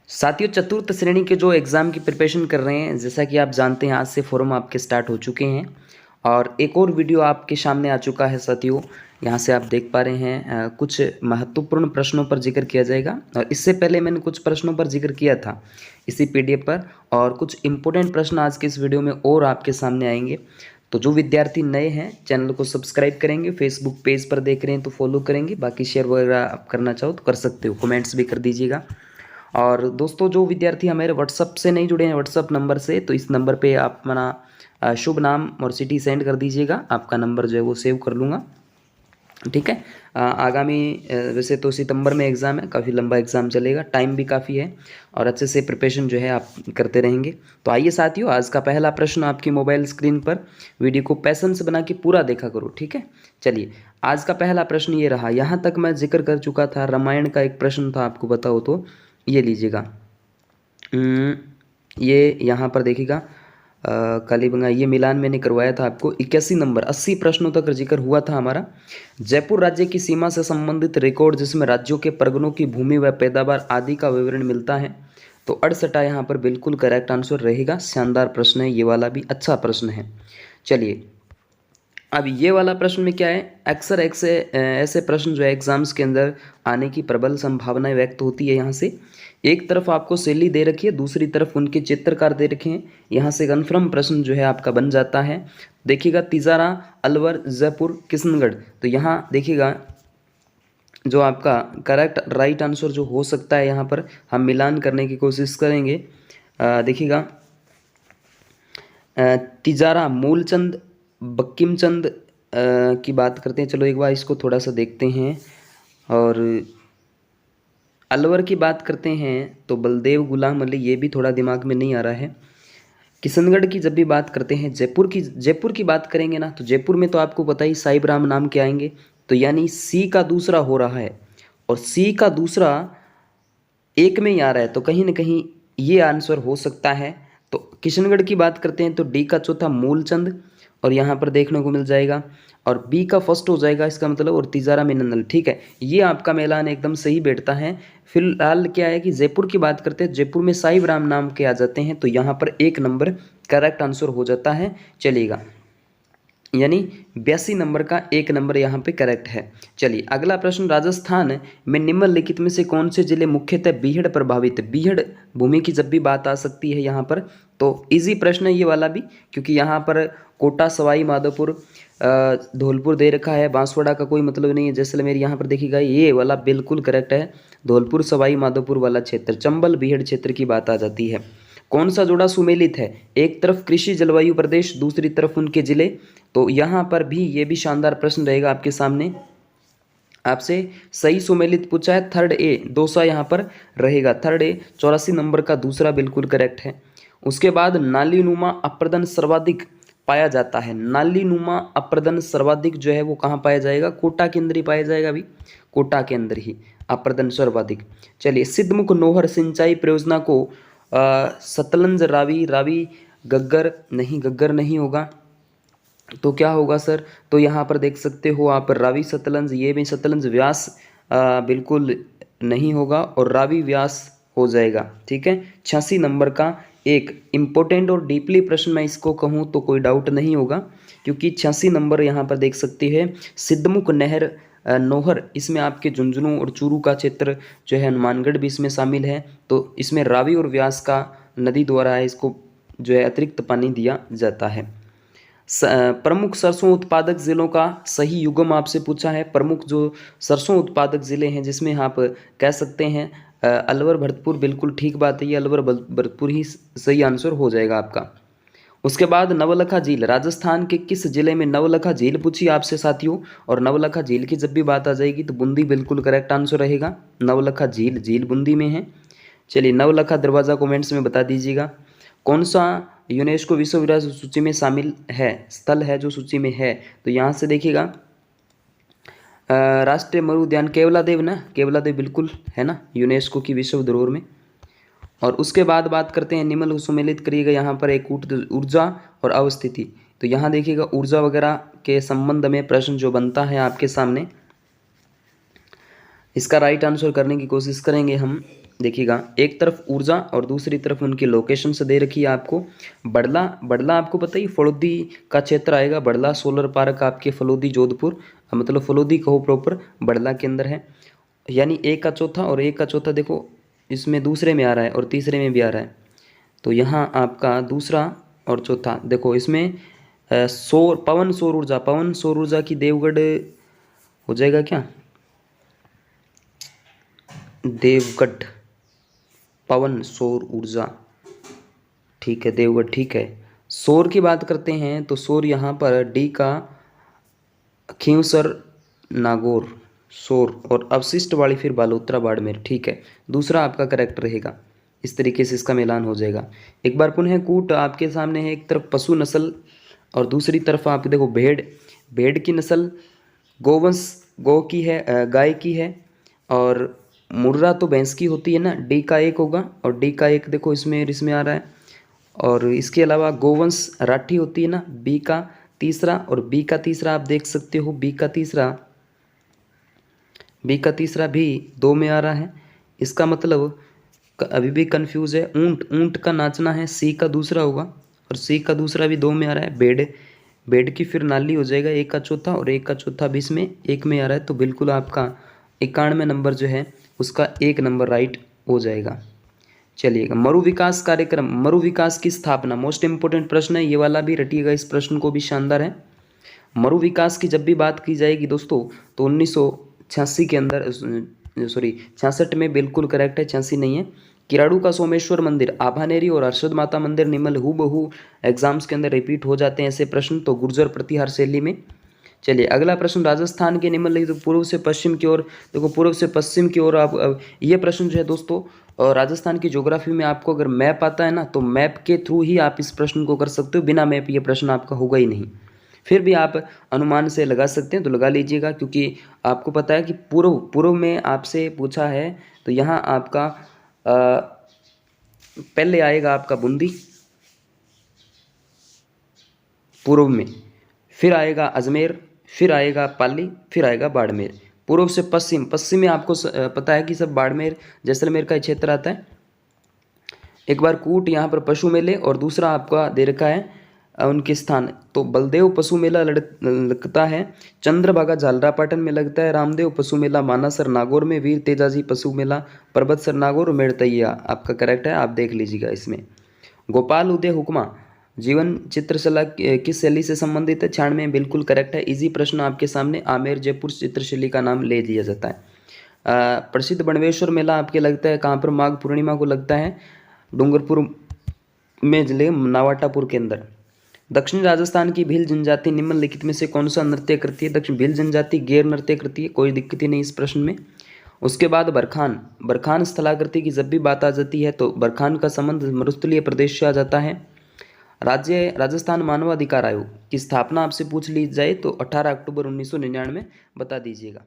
साथियों, चतुर्थ श्रेणी के जो एग्ज़ाम की प्रिपरेशन कर रहे हैं, जैसा कि आप जानते हैं आज से फॉर्म आपके स्टार्ट हो चुके हैं और एक और वीडियो आपके सामने आ चुका है साथियों। यहाँ से आप देख पा रहे हैं कुछ महत्वपूर्ण प्रश्नों पर जिक्र किया जाएगा और इससे पहले मैंने कुछ प्रश्नों पर जिक्र किया था इसी पीडीएफ पर और कुछ इम्पोर्टेंट प्रश्न आज के इस वीडियो में और आपके सामने आएंगे। तो जो विद्यार्थी नए हैं चैनल को सब्सक्राइब करेंगे, फेसबुक पेज पर देख रहे हैं तो फॉलो करेंगे, बाकी शेयर वगैरह आप करना चाहो तो कर सकते हो, कमेंट्स भी कर दीजिएगा। और दोस्तों जो विद्यार्थी हमारे व्हाट्सअप से नहीं जुड़े हैं व्हाट्सअप नंबर से, तो इस नंबर पे आप अपना शुभ नाम और सिटी सेंड कर दीजिएगा, आपका नंबर जो है वो सेव कर लूँगा। ठीक है। आगामी वैसे तो सितंबर में एग्ज़ाम है, काफ़ी लंबा एग्ज़ाम चलेगा, टाइम भी काफ़ी है और अच्छे से प्रिपरेशन जो है आप करते रहेंगे। तो आइए साथियों, आज का पहला प्रश्न आपकी मोबाइल स्क्रीन पर, वीडियो को पैसेंस बना के पूरा देखा करो। ठीक है, चलिए आज का पहला प्रश्न ये रहा। यहाँ तक मैं जिक्र कर चुका था, रामायण का एक प्रश्न था, आपको बताओ तो ये लीजिएगा। ये यहाँ पर देखिएगा, कालीबंगा, ये मिलान मैंने करवाया था आपको। 81 नंबर, 80 प्रश्नों तक जिक्र हुआ था हमारा। जयपुर राज्य की सीमा से संबंधित रिकॉर्ड जिसमें राज्यों के परगनों की भूमि व पैदावार आदि का विवरण मिलता है। तो 68 यहाँ पर बिल्कुल करेक्ट आंसर रहेगा। शानदार प्रश्न है, ये वाला भी अच्छा प्रश्न है। चलिए अब ये वाला प्रश्न में क्या है, अक्सर ऐसे प्रश्न जो है एग्जाम्स के अंदर आने की प्रबल संभावनाएं व्यक्त होती है। यहाँ से एक तरफ आपको शैली दे रखी है, दूसरी तरफ उनके चित्रकार दे रखे हैं। यहाँ से कन्फर्म प्रश्न जो है आपका बन जाता है। देखिएगा, तिजारा, अलवर, जयपुर, किशनगढ़। तो यहाँ देखिएगा जो आपका करेक्ट राइट आंसर जो हो सकता है, यहाँ पर हम मिलान करने की कोशिश करेंगे। देखिएगा, तिजारा मूलचंद, बंकिमचंद की बात करते हैं। चलो एक बार इसको थोड़ा सा देखते हैं। और अलवर की बात करते हैं तो बलदेव गुलाम अली, ये भी थोड़ा दिमाग में नहीं आ रहा है। किशनगढ़ की जब भी बात करते हैं, जयपुर की बात करेंगे ना, तो जयपुर में तो आपको पता ही साहिब राम नाम के आएंगे। तो यानी सी का दूसरा हो रहा है और सी का दूसरा एक में ही आ रहा है, तो कहीं ना कहीं ये आंसर हो सकता है। तो किशनगढ़ की बात करते हैं तो डी का चौथा मूलचंद और यहाँ पर देखने को मिल जाएगा, और बी का फर्स्ट हो जाएगा इसका मतलब, और तिजारा में नंदल। ठीक है, ये आपका मैलान एकदम सही बैठता है। फिलहाल क्या है कि जयपुर की बात करते हैं, जयपुर में साहिब राम नाम के आ जाते हैं, तो यहाँ पर एक नंबर करेक्ट आंसर हो जाता है। चलिएगा, यानी 82 नंबर का एक नंबर यहाँ पे करेक्ट है। चलिए अगला प्रश्न, राजस्थान में निम्नलिखित में से कौन से जिले मुख्यतः बीहड़ प्रभावित। बीहड़ भूमि की जब भी बात आ सकती है यहाँ पर, तो इजी प्रश्न है ये वाला भी, क्योंकि यहाँ पर कोटा, सवाई माधोपुर, धौलपुर दे रखा है। बांसवाड़ा का कोई मतलब नहीं है। जैसलमेर यहाँ पर देखिएगा, ये वाला बिल्कुल करेक्ट है। धौलपुर, सवाई माधोपुर वाला क्षेत्र, चंबल, बीहड़ क्षेत्र की बात आ जाती है। कौन सा जोड़ा सुमेलित है, एक तरफ कृषि जलवायु प्रदेश, दूसरी तरफ उनके जिले। तो यहाँ पर भी ये भी शानदार प्रश्न रहेगा आपके सामने। आपसे सही सुमेलित पूछा है, थर्ड ए, दोसा यहाँ पर रहेगा। थर्ड ए 84 नंबर का दूसरा बिल्कुल करेक्ट है। उसके बाद नालीनुमा अप्रदन सर्वाधिक पाया जाता है। नालीनुमा अप्रदन सर्वाधिक जो है वो कहाँ पाया जाएगा, कोटा के अंदर ही पाया जाएगा। अभी कोटा के अंदर ही अप्रदन सर्वाधिक। चलिए, सिद्धमुख नोहर सिंचाई परियोजना को सतलंज, रावी, रावी गग्गर नहीं, गग्गर नहीं होगा तो क्या होगा सर, तो यहाँ पर देख सकते हो आप रावी सतलंज, ये भी सतलंज व्यास बिल्कुल नहीं होगा और रावी व्यास हो जाएगा। ठीक है, 86 नंबर का एक इम्पोर्टेंट और डीपली प्रश्न मैं इसको कहूँ तो कोई डाउट नहीं होगा, क्योंकि 86 नंबर यहाँ पर देख सकते हैं सिद्धमुख नहर नोहर, इसमें आपके झुंझुनू और चूरू का क्षेत्र जो है, हनुमानगढ़ भी इसमें शामिल है। तो इसमें रावी और व्यास का नदी द्वारा है, इसको जो है अतिरिक्त पानी दिया जाता है। प्रमुख सरसों उत्पादक जिलों का सही युग्म आपसे पूछा है। प्रमुख जो सरसों उत्पादक जिले हैं जिसमें आप कह सकते हैं अलवर, भरतपुर, बिल्कुल ठीक बात है, ये अलवर भरतपुर ही सही आंसर हो जाएगा आपका। उसके बाद नवलखा झील, राजस्थान के किस जिले में नवलखा झील पूछी आपसे साथियों, और नवलखा झील की जब भी बात आ जाएगी तो बूंदी बिल्कुल करेक्ट आंसर रहेगा। नवलखा झील, झील बूंदी में है। चलिए, नवलखा दरवाज़ा कमेंट्स में बता दीजिएगा। कौन सा यूनेस्को विश्व विरासत सूची में शामिल है, स्थल है जो सूची में है, तो यहाँ से देखिएगा राष्ट्रीय मरु उद्यान केवलादेव ना, केवलादेव बिल्कुल है ना यूनेस्को की विश्व धरोहर में। और उसके बाद बात करते हैं, निम्न सुमेलित करिएगा यहाँ पर एक ऊर्जा और अवस्थिति। तो यहाँ देखिएगा ऊर्जा वगैरह के संबंध में प्रश्न जो बनता है आपके सामने, इसका राइट आंसर करने की कोशिश करेंगे हम। देखिएगा, एक तरफ ऊर्जा और दूसरी तरफ उनकी लोकेशन से दे रखी है आपको। बड़ला बड़ला आपको पता ही फलोदी का क्षेत्र आएगा। बड़ला सोलर पार्क आपके फलोदी जोधपुर, मतलब फलोदी कहो प्रॉपर, बड़ला के अंदर है। यानी एक का चौथा और एक का चौथा देखो इसमें दूसरे में आ रहा है और तीसरे में भी आ रहा है। तो यहाँ आपका दूसरा और चौथा देखो इसमें पवन सौर ऊर्जा की देवगढ़ हो जाएगा क्या, देवगढ़ पवन सौर ऊर्जा, ठीक है देवगढ़, ठीक है। सौर की बात करते हैं तो सौर यहाँ पर डी का खींवसर नागौर सौर, और अवशिष्ट वाली फिर बालोतरा बाड़मेर, ठीक है। दूसरा आपका करेक्ट रहेगा। इस तरीके से इसका मिलान हो जाएगा। एक बार पुनः कूट आपके सामने है, एक तरफ पशु नस्ल और दूसरी तरफ आप देखो भेड़, भेड़ की नस्ल, गोवंश गौ की है, गाय की है, और मुर्रा तो भैंस की होती है ना, डी का एक होगा, और डी का एक देखो इसमें आ रहा है। और इसके अलावा गोवंश राठी होती है ना, बी का तीसरा, और बी का तीसरा आप देख सकते हो, बी का तीसरा भी 2 में आ रहा है। इसका मतलब अभी भी कंफ्यूज है। ऊंट का नाचना है, सी का दूसरा होगा, और सी का दूसरा भी 2 में आ रहा है। बेड की फिर नाली हो जाएगा, एक का चौथा, और एक का चौथा भी इसमें 1 में आ रहा है। तो बिल्कुल आपका 91 नंबर जो है उसका 1 नंबर राइट हो जाएगा। चलिएगा, मरु विकास कार्यक्रम, मरु विकास की स्थापना, मोस्ट इंपोर्टेंट प्रश्न है ये वाला भी, रटिएगा इस प्रश्न को भी, शानदार है। मरु विकास की जब भी बात की जाएगी दोस्तों तो 1986 के अंदर, सॉरी 66 में बिल्कुल करेक्ट है, 86 नहीं है। किराड़ू का सोमेश्वर मंदिर, आभानेरी और हर्षद माता मंदिर निम्न हूबहू एग्जाम्स के अंदर रिपीट हो जाते हैं ऐसे प्रश्न, तो गुर्जर प्रतिहार शैली में। चलिए अगला प्रश्न, राजस्थान के निम्नलिखित पूर्व से पश्चिम की ओर, देखो पूर्व से पश्चिम की ओर आप, ये प्रश्न जो है दोस्तों राजस्थान की ज्योग्राफी में आपको अगर मैप आता है ना तो मैप के थ्रू ही आप इस प्रश्न को कर सकते हो, बिना मैप ये प्रश्न आपका होगा ही नहीं। फिर भी आप अनुमान से लगा सकते हैं तो लगा लीजिएगा, क्योंकि आपको पता है कि पूर्व में आपसे पूछा है, तो यहाँ आपका पहले आएगा आपका बूंदी पूर्व में, फिर आएगा अजमेर, फिर आएगा पाली, फिर आएगा बाड़मेर। पूर्व से पश्चिम, पश्चिम में आपको पता है कि सब बाड़मेर जैसलमेर का क्षेत्र आता है। एक बार कूट यहाँ पर पशु मेले, और दूसरा आपका दे रखा है उनके स्थान, तो बलदेव पशु मेला लगता है, चंद्रभागा झालरापाटन में लगता है, रामदेव पशु मेला मानासर नागौर में, वीर तेजाजी पशु मेला पर्वतसर नागौर, मेड़तैया आपका करेक्ट है, आप देख लीजिएगा इसमें। गोपाल उदय हुक्मा जीवन चित्रशैला किस शैली से संबंधित है, 96 में बिल्कुल करेक्ट है। इजी प्रश्न आपके सामने, आमेर जयपुर चित्रशैली का नाम ले दिया जाता है। प्रसिद्ध बणवेश्वर मेला आपके लगता है कहाँ पर, माघ पूर्णिमा को लगता है, डूंगरपुर में जिले नावाटापुर के अंदर। दक्षिण राजस्थान की भील जनजाति निम्नलिखित में से कौन सा नृत्य करती है, दक्षिण भील जनजाति गैर नृत्य करती है, कोई दिक्कत ही नहीं इस प्रश्न में। उसके बाद बरखान स्थलाकृति की जब भी बात आ जाती है तो बरखान का संबंध मरुस्थलीय प्रदेश से आ जाता है। राजस्थान मानवाधिकार आयोग की स्थापना आपसे पूछ ली जाए तो 18 अक्टूबर 1999 बता दीजिएगा।